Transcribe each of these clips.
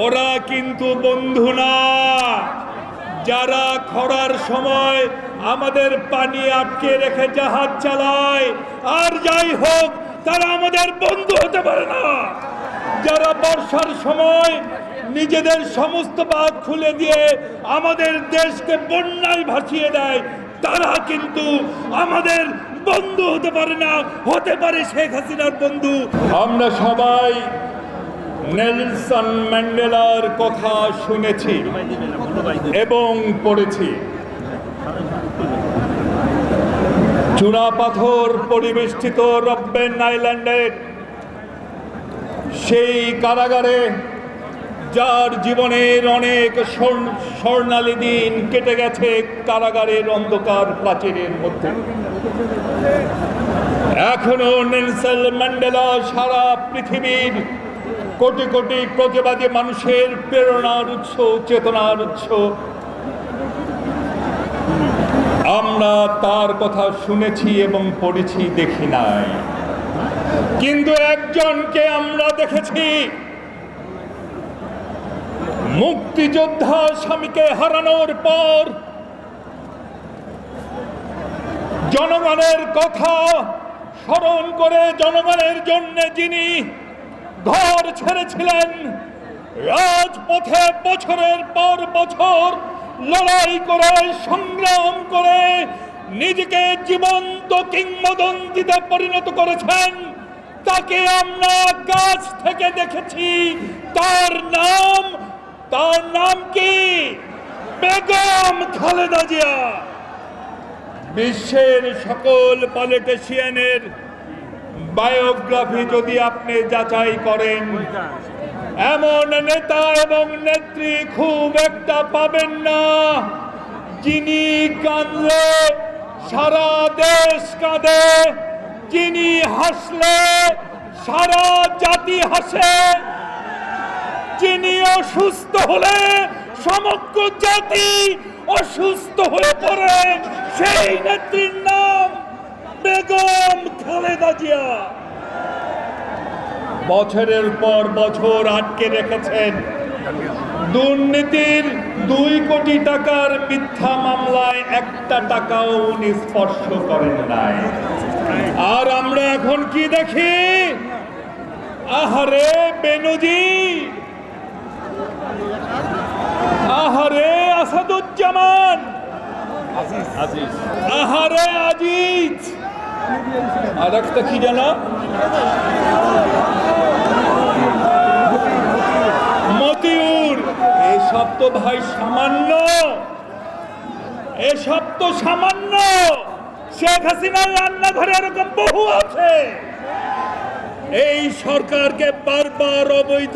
ওরা কিন্তু বন্ধু না, যারা খরার সময় আমাদের পানি আটকে রেখে জাহাজ চালায়, আর যাই হোক তারা আমাদের বন্ধু হতে পারে না। যারা বর্ষার সময় নিজেদের সমস্ত বাঁধ খুলে দিয়ে আমাদের দেশকে বন্যায় ভাসিয়ে দেয়, তারা কিন্তু আমাদের বন্ধু হতে পারে না। হতে পারে শেখ হাসিনার বন্ধু। আমরা সবাই নেলসন ম্যান্ডেলার কথা শুনেছি এবং পড়েছি। চুনাপাথর পরিবেষ্টিত রব্বেন আইল্যান্ডের সেই কারাগারে, যার জীবনের অনেক স্বর্ণালী দিন কেটে গেছে কারাগারের অন্ধকার প্রাচীরের মধ্যে, এখনো নেলসন ম্যান্ডেলা সারা পৃথিবীর কোটি কোটি প্রতিবাদী মানুষের প্রেরণার উৎস, চেতনার উৎস। আমরা তার কথা শুনেছি এবং পড়েছি, দেখি নাই। কিন্তু একজনকে আমরা দেখেছি, মুক্তিযোদ্ধা স্বামীকে হারানোর পর জনগণের কথা স্মরণ করে জনগণের জন্য যিনি ঘর ছেড়েছিলেন, রাজপথে বছরের পর বছর লড়াই করে সংগ্রাম করে নিজেকে জীবন্ত কিংবদন্তিতে পরিণত করেছেন, তাকে আমরা কাছ থেকে দেখেছি। তার নাম কি? বেগম খালেদা জিয়া। বিশ্বের সকল পলিটিশিয়ানের বায়োগ্রাফি যদি আপনি যাচাই করেন, এমন নেতা এবং নেত্রী খুব একটা পাবেন না যিনি কাঁদলে সারা দেশ কাঁদে, যিনি হাসলে সারা জাতি হাসে, যিনি অসুস্থ হলে সমগ্র জাতি অসুস্থ হয়ে পড়ে, সেই নেত্রীর নাম বেগম খালেদা জিয়া। বছরের পর বছর আটকে রেখেছেন। দুর্নীতির 2 কোটি টাকার মিথ্যা মামলায় একটা টাকাও উনি স্পর্শ করেন নাই। আর আমরা এখন কি দেখি? আহারে বেনজির, আহারে আসাদুজ্জামান, আহারে আজিজ, আর একটা কি জানা, মতিউর। এসব তো ভাই সামান্য, এসব তো সামান্য। শেখ হাসিনার রান্নাঘরে এরকম বহু আছে। এই সরকারকে বারবার অবৈধ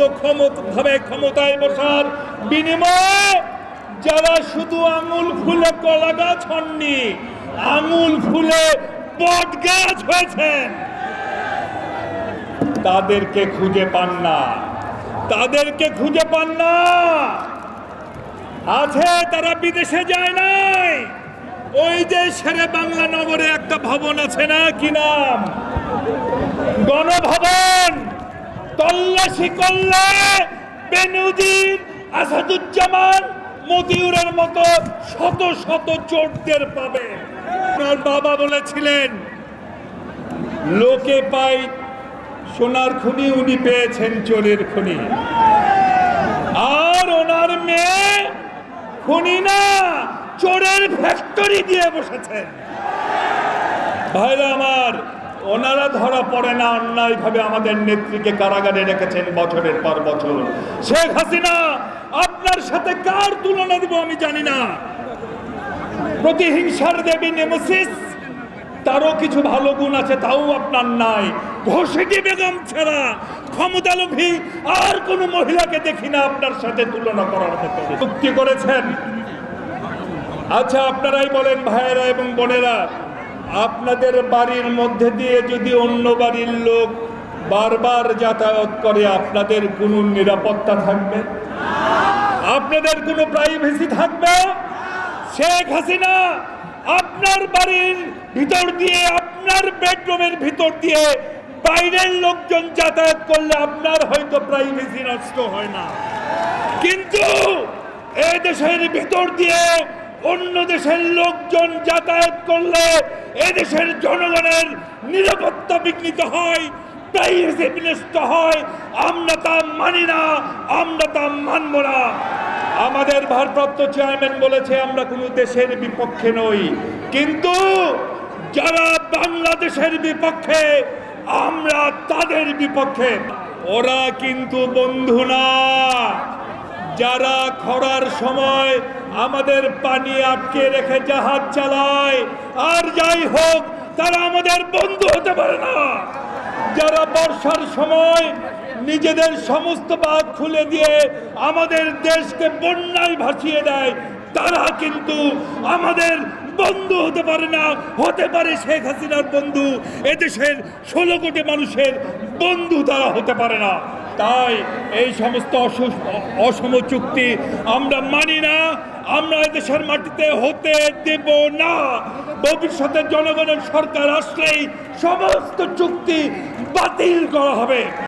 ভাবে ক্ষমতায় বসার বিনিময়ে যারা শুধু আঙুল ফুলে কলা গাছ হননি, আঙুল ফুলে বট গাছ হয়েছেন, তাদেরকে খুঁজে পান না, তাদেরকে খুঁজে পান না। আছে তারা বিদেশে যায় নাই। ওই যে শেরে বাংলা নগরে একটা ভবন আছে না, কি নাম? গণভবন। তল্লাশি করলে বেনজির, আসাদুজ্জামান, মতিউরের মতো শত শত চোরদের পাবে। ওনার বাবা বলেছিলেন, লোকে পায় সোনার খনি, উনি পেয়েছেন চোরের খনি। আর ওনার মেয়ে খনি না, চোরের ফ্যাক্টরি দিয়ে বসেছেন। ভাইরা আমার, ওনারা ধরা পড়ে না, অন্যায় ভাবে আমাদের নেত্রীকে কারাগারে রেখেছেন বছরের পর বছর। শেখ হাসিনা, আপনার সাথে কার তুলনা দিব আমি জানি না। প্রতিহিংসার দেবী নেমেসিস, তারও কিছু ভালো গুণ আছে, তাও আপনার নাই। ঘোষিটি বেগম ছাড়া ক্ষমতালোভী আর কোন মহিলাকে দেখি না আপনার সাথে তুলনা করার মতো। চুক্তি করেছেন। আচ্ছা, আপনারাই বলেন ভাইয়েরা এবং বোনেরা, আপনাদের বাড়ির মধ্যে দিয়ে যদি অন্য বাড়ির লোক বারবার যাতায়াত করে, আপনাদের কোনো নিরাপত্তা থাকবে? আপনাদের কোনো প্রাইভেসি থাকবে? শেখ হাসিনা আপনার বাড়ির ভিতর দিয়ে, আপনার বেডরুমের ভিতর দিয়ে বাইরের লোকজন যাতায়াত করলে আপনার হয়তো প্রাইভেসি নষ্ট হয় না, কিন্তু এই দেশের ভিতর দিয়ে অন্য দেশের লোকজন যাতায়াত করলে এদেশের জনগণের নিরাপত্তা বিঘ্নিত হয়, প্রাইভেসি বিনষ্ট হয়। আমরা তা মানি না, আমরা তা মানব না। আমাদের ভারপ্রাপ্ত চেয়ারম্যান বলেছে আমরা কোনো দেশের বিপক্ষে নই, কিন্তু যারা বাংলাদেশের বিপক্ষে আমরা তাদের বিপক্ষে। ওরা কিন্তু বন্ধু না। যারা খরার সময় আমাদের পানি আটকে রেখে জাহাজ চালায়, আর যাই হোক তারা আমাদের বন্ধু হতে পারে না। যারা বর্ষার সময় নিজেদের সমস্ত বাঁধ খুলে দিয়ে আমাদের দেশকে বন্যায় ভাসিয়ে দেয়, তারা কিন্তু আমাদের বন্ধু হতে পারে না। হতে পারে শেখ হাসিনার বন্ধু, এদেশের 16 কোটি মানুষের বন্ধু তারা হতে পারে না। তাই এই সমস্ত অসম চুক্তি আমরা মানি না, আমরা এদেশের মাটিতে হতে দেব না। ভবিষ্যতে জনগণের সরকার আসলেই সমস্ত চুক্তি বাতিল করা হবে।